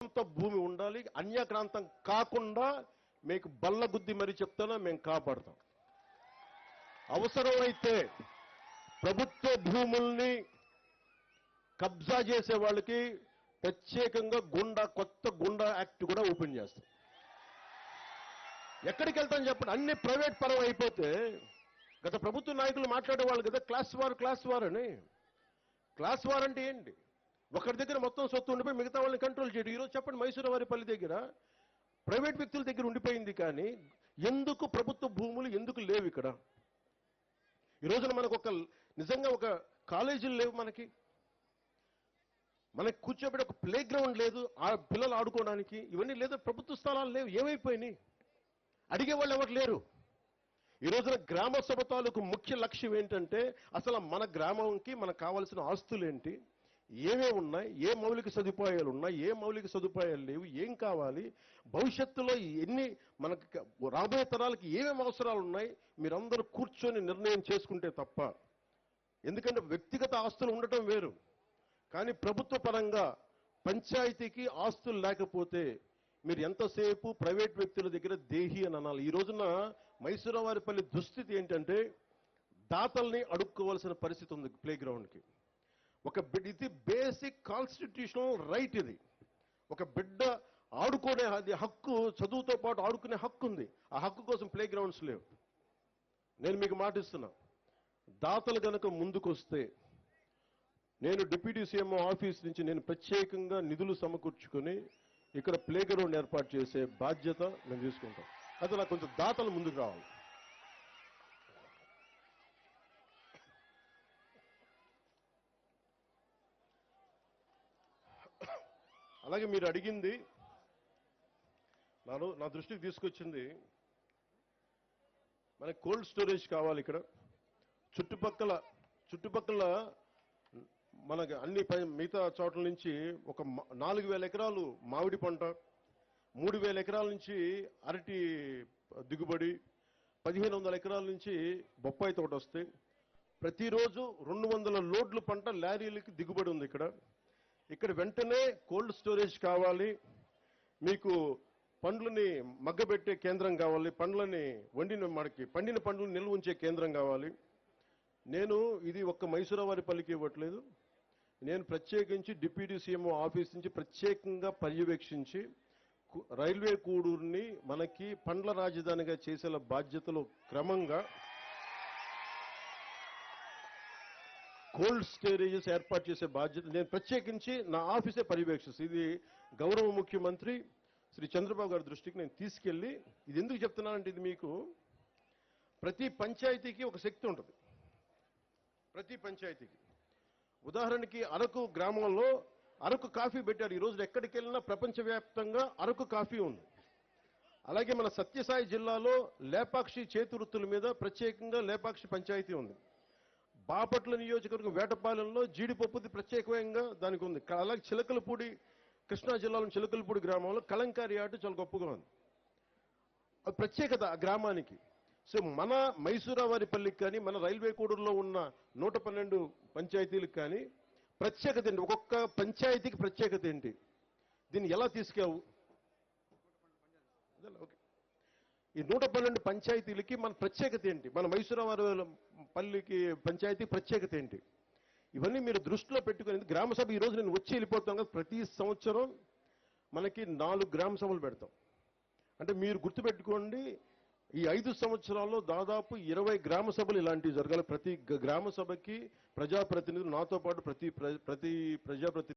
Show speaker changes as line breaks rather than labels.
సొంత భూమి ఉండాలి, అన్యాక్రాంతం కాకుండా మీకు బల్లగుద్ది మరి చెప్తానా మేము కాపాడతాం. అవసరమైతే ప్రభుత్వ భూముల్ని కబ్జా చేసే వాళ్ళకి ప్రత్యేకంగా కొత్త గుండా యాక్ట్ కూడా ఓపెన్ చేస్తాం. ఎక్కడికి వెళ్తాం చెప్పండి? అన్ని ప్రైవేట్ పరం అయిపోతే గత ప్రభుత్వ నాయకులు మాట్లాడేవాళ్ళు కదా క్లాస్ వార్ అని. క్లాస్ వార్ అంటే ఏంటి? ఒకరి దగ్గర మొత్తం సొత్తు ఉండిపోయి మిగతా వాళ్ళని కంట్రోల్ చేయడం. ఈరోజు చెప్పండి, మైసూరువారిపల్లి దగ్గర ప్రైవేట్ వ్యక్తుల దగ్గర ఉండిపోయింది, కానీ ఎందుకు ప్రభుత్వ భూములు ఎందుకు లేవు ఇక్కడ? ఈ రోజున మనకు నిజంగా ఒక కాలేజీలు లేవు, మనకి కూర్చోబెట్టి ఒక ప్లే గ్రౌండ్ లేదు, ఆ పిల్లలు ఆడుకోవడానికి. ఇవన్నీ లేదా, ప్రభుత్వ స్థలాలు లేవు, ఏమైపోయినాయి? అడిగేవాళ్ళు ఎవరు లేరు. ఈ రోజున గ్రామ సభ తాలూకు ముఖ్య లక్ష్యం ఏంటంటే అసలు మన గ్రామంకి మనకు కావాల్సిన ఆస్తులు ఏంటి, ఏమేమి ఉన్నాయి, ఏ మౌలిక సదుపాయాలు ఉన్నాయి, ఏ మౌలిక సదుపాయాలు లేవు, ఏం కావాలి, భవిష్యత్తులో ఎన్ని మనకు రాబోయే తరాలకి ఏమేమి అవసరాలు ఉన్నాయి, మీరందరూ కూర్చొని నిర్ణయం చేసుకుంటే తప్ప. ఎందుకంటే వ్యక్తిగత ఆస్తులు ఉండటం వేరు, కానీ ప్రభుత్వ పరంగా పంచాయతీకి ఆస్తులు లేకపోతే మీరు ఎంతసేపు ప్రైవేట్ వ్యక్తుల దగ్గర దేహి అని అనాలి. ఈ రోజున మైసూరువారిపల్లి దుస్థితి ఏంటంటే దాతల్ని అడుక్కోవాల్సిన పరిస్థితి ఉంది. ప్లే గ్రౌండ్కి ఇది బేసిక్ కాన్స్టిట్యూషనల్ రైట్. ఇది ఒక బిడ్డ ఆడుకునే హక్కు, చదువుతో పాటు ఆడుకునే హక్కు ఉంది. ఆ హక్కు కోసం ప్లే గ్రౌండ్స్ లేవు. నేను మీకు మాటిస్తున్నా, దాతలు గనక ముందుకొస్తే నేను డిప్యూటీ సీఎం ఆఫీస్ నుంచి నేను ప్రత్యేకంగా నిధులు సమకూర్చుకొని ఇక్కడ ప్లే గ్రౌండ్ ఏర్పాటు చేసే బాధ్యత నేను తీసుకుంటాం. అయితే నాకు కొంచెం దాతలు ముందుకు రావాలి. అలాగే మీరు అడిగింది నా దృష్టికి తీసుకొచ్చింది, మనకి కోల్డ్ స్టోరేజ్ కావాలి ఇక్కడ. చుట్టుపక్కల మనకి అన్ని మిగతా చోట్ల నుంచి ఒక 4000 ఎకరాలు మామిడి పంట, 3000 ఎకరాల నుంచి అరటి దిగుబడి, 1500 ఎకరాల నుంచి బొప్పాయి తోట వస్తాయి. ప్రతిరోజు 200 లోడ్లు పంట లారీలకి దిగుబడి ఉంది ఇక్కడ వెంటనే కోల్డ్ స్టోరేజ్ కావాలి. మీకు పండ్లని మగ్గబెట్టే కేంద్రం కావాలి, పండిన పండ్లను నిల్వ ఉంచే కేంద్రం కావాలి. నేను ఇది ఒక్క మైసూరువారిపల్లికి ఇవ్వట్లేదు, నేను ప్రత్యేకించి డిప్యూటీ సీఎం ఆఫీస్ నుంచి ప్రత్యేకంగా పర్యవేక్షించి రైల్వే కూడూరుని మనకి పండ్ల రాజధానిగా చేసే బాధ్యతలో క్రమంగా కోల్డ్ స్టోరేజెస్ ఏర్పాటు చేసే బాధ్యత నేను ప్రత్యేకించి నా ఆఫీసే పర్యవేక్షిస్తుంది. ఇది గౌరవ ముఖ్యమంత్రి శ్రీ చంద్రబాబు గారి దృష్టికి నేను తీసుకెళ్లి, ఇది ఎందుకు చెప్తున్నానంటే ఇది మీకు ప్రతి పంచాయతీకి ఒక శక్తి ఉంటుంది. ప్రతి పంచాయతీకి ఉదాహరణకి అరకు గ్రామంలో అరకు కాఫీ పెట్టారు. ఈ రోజు ఎక్కడికి వెళ్ళినా ప్రపంచవ్యాప్తంగా అరకు కాఫీ ఉంది. అలాగే మన సత్యసాయి జిల్లాలో లేపాక్షి చేతి వృత్తుల మీద ప్రత్యేకంగా లేపాక్షి పంచాయతీ ఉంది. బాపట్ల నియోజకవర్గం వేటపాలెంలో జీడిపప్పుది ప్రత్యేకంగా దానికి ఉంది. అలాగే చిలకలపూడి, కృష్ణా జిల్లాలో చిలకలపూడి గ్రామంలో కలంకారీ ఆట చాలా గొప్పగా ఉంది. అది ప్రత్యేకత ఆ గ్రామానికి. సో మన మైసూరువారిపల్లికి కానీ మన రైల్వే కూడూరులో ఉన్న 112 పంచాయతీలకు కానీ ప్రత్యేకత ఏంటి? ఒక్కొక్క పంచాయతీకి ప్రత్యేకత ఏంటి? దీన్ని ఎలా తీసుకెళ్ళవు? ఓకే, ఈ 112 పంచాయతీలకి మన ప్రత్యేకత ఏంటి? మన మైసూరువారిపల్లికి పంచాయతీ ప్రత్యేకత ఏంటి? ఇవన్నీ మీరు దృష్టిలో పెట్టుకుని గ్రామ సభ ఈ రోజు నేను వచ్చి వెళ్ళిపోతాం కదా, ప్రతి సంవత్సరం మనకి 4 గ్రామ సభలు పెడతాం. అంటే మీరు గుర్తుపెట్టుకోండి, ఈ 5 సంవత్సరాల్లో దాదాపు 20 గ్రామ సభలు ఇలాంటివి జరగాలి. ప్రతి గ్రామ సభకి ప్రజాప్రతినిధులు నాతో పాటు ప్రతి ప్రజాప్రతినిధి